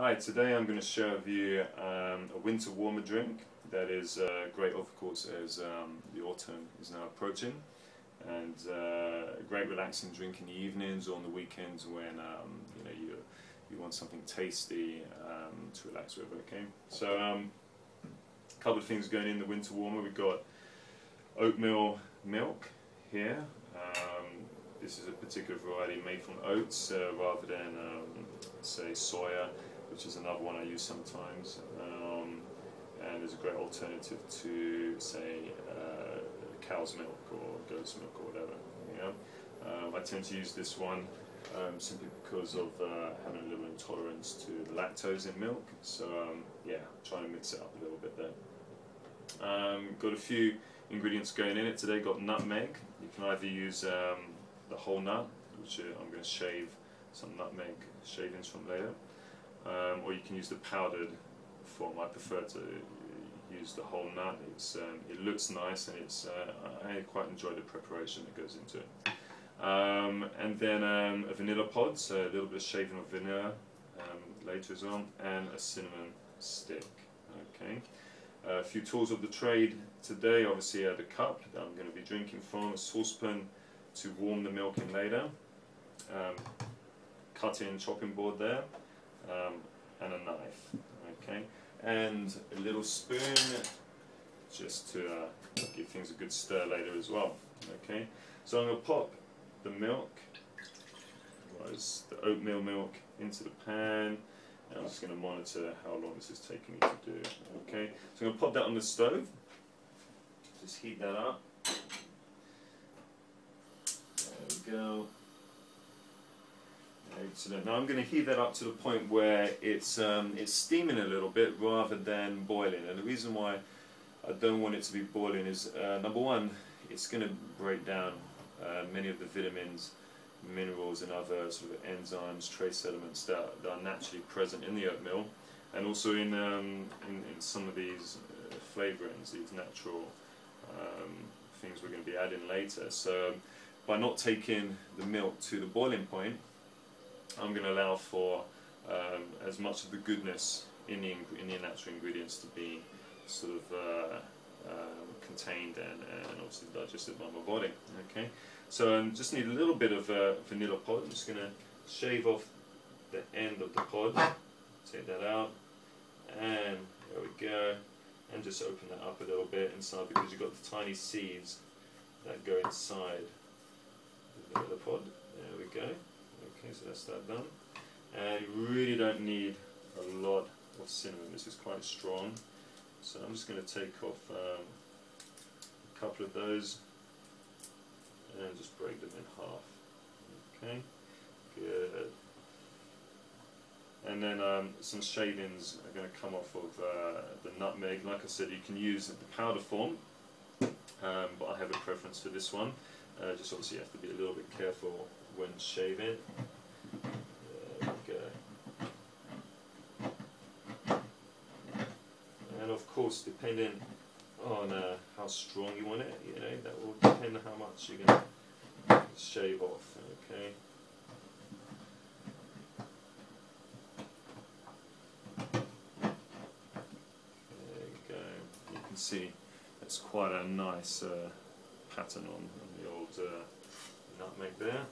Hi, today I'm going to share with you a winter warmer drink that is great, of course, as the autumn is now approaching, and a great relaxing drink in the evenings or on the weekends when you want something tasty to relax with. Okay, so a couple of things going in the winter warmer. We've got oatmeal milk here. This is a particular variety made from oats rather than say soya, which is another one I use sometimes, and is a great alternative to say cow's milk or goat's milk or whatever. You know? I tend to use this one simply because of having a little intolerance to the lactose in milk, so yeah, trying to mix it up a little bit there. Got a few ingredients going in it today. Got nutmeg. You can either use the whole nut, which I'm going to shave some nutmeg shavings from later, or you can use the powdered form. I prefer to use the whole nut. It looks nice, and I quite enjoy the preparation that goes into it. And then a vanilla pod, so a little bit of shaving of vanilla later as well, and a cinnamon stick. Okay. A few tools of the trade today. Obviously, the cup that I'm going to be drinking from, a saucepan to warm the milk in later, cutting chopping board there, and a knife. Okay, and a little spoon just to give things a good stir later as well. Okay, so I'm going to pop the milk, the oatmeal milk, into the pan. And I'm just going to monitor how long this is taking me to do. Okay, so I'm going to pop that on the stove. Just heat that up. There we go. Excellent. Now I'm going to heat that up to the point where it's steaming a little bit rather than boiling. And the reason why I don't want it to be boiling is number one, it's going to break down many of the vitamins, minerals, and other sort of enzymes, trace elements that are naturally present in the oatmeal, and also in some of these flavorings, these natural things we're going to be adding later. So by not taking the milk to the boiling point, I'm going to allow for as much of the goodness in the natural ingredients to be sort of contained and obviously digested by my body. Okay, so just need a little bit of vanilla pod. I'm just going to shave off the end of the pod, take that out, and there we go, and just open that up a little bit inside, because you've got the tiny seeds that go inside the vanilla pod. There we go. Okay, so that's that done. And you really don't need a lot of cinnamon. This is quite strong, so I'm just going to take off a couple of those and just break them in half. Okay, good. And then some shavings are going to come off of the nutmeg. Like I said, you can use the powder form, but I have a preference for this one. Just obviously you have to be a little bit careful when shaving. There we go. And of course, depending on how strong you want it, you know, that will depend on how much you're going to shave off. Okay. There you go. You can see it's quite a nice pattern on the old nutmeg there.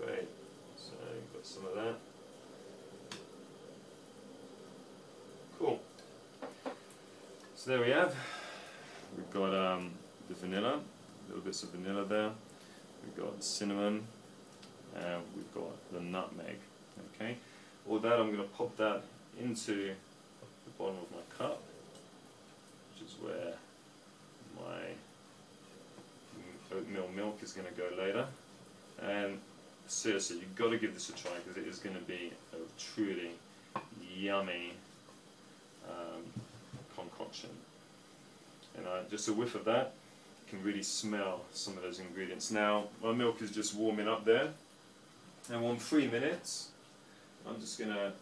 Great. So you've got some of that. Cool. So there we have. We've got the vanilla, little bits of vanilla there. We've got the cinnamon, and we've got the nutmeg. Okay. All that, I'm going to pop that into the bottom of my cup, which is where my oatmeal milk is going to go later. And seriously, you've got to give this a try, because it is going to be a truly yummy concoction. And just a whiff of that, you can really smell some of those ingredients. Now, my milk is just warming up there, and on 3 minutes, I'm just going to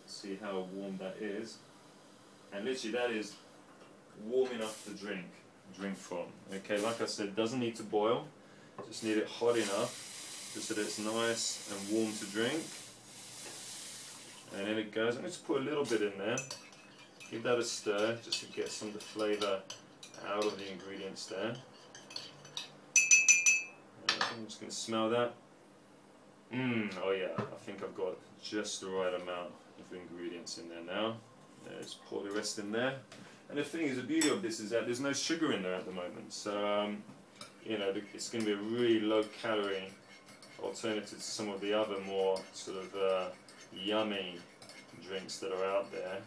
see how warm that is. And literally, that is warm enough to drink from. Okay, like I said, it doesn't need to boil, just need it hot enough just so that it's nice and warm to drink. and in it goes. I'm going to put a little bit in there. Give that a stir just to get some of the flavour out of the ingredients there. I'm just going to smell that. Oh yeah, I think I've got just the right amount of ingredients in there now. Let's pour the rest in there. And the thing is, the beauty of this is that there's no sugar in there at the moment. So, you know, it's going to be a really low calorie alternative to some of the other more sort of yummy drinks that are out there.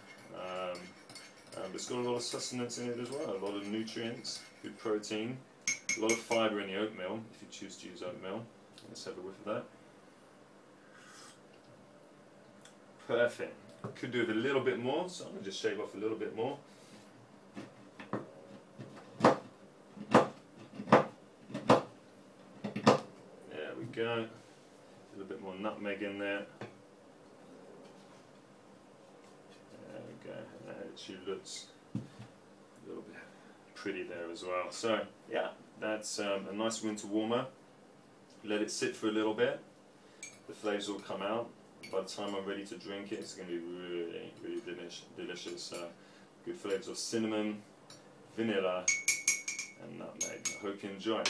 But it's got a lot of sustenance in it as well, a lot of nutrients, good protein, a lot of fibre in the oatmeal, if you choose to use oatmeal. Let's have a whiff of that. Perfect. Could do with a little bit more, so I'm going to just shave off a little bit more. There we go. A little bit more nutmeg in there. There we go. And that actually looks a little bit pretty there as well. So, yeah, that's a nice winter warmer. Let it sit for a little bit. The flavours will come out. By the time I'm ready to drink it, it's going to be really, really delicious. Good flavours of cinnamon, vanilla, and nutmeg. I hope you enjoy.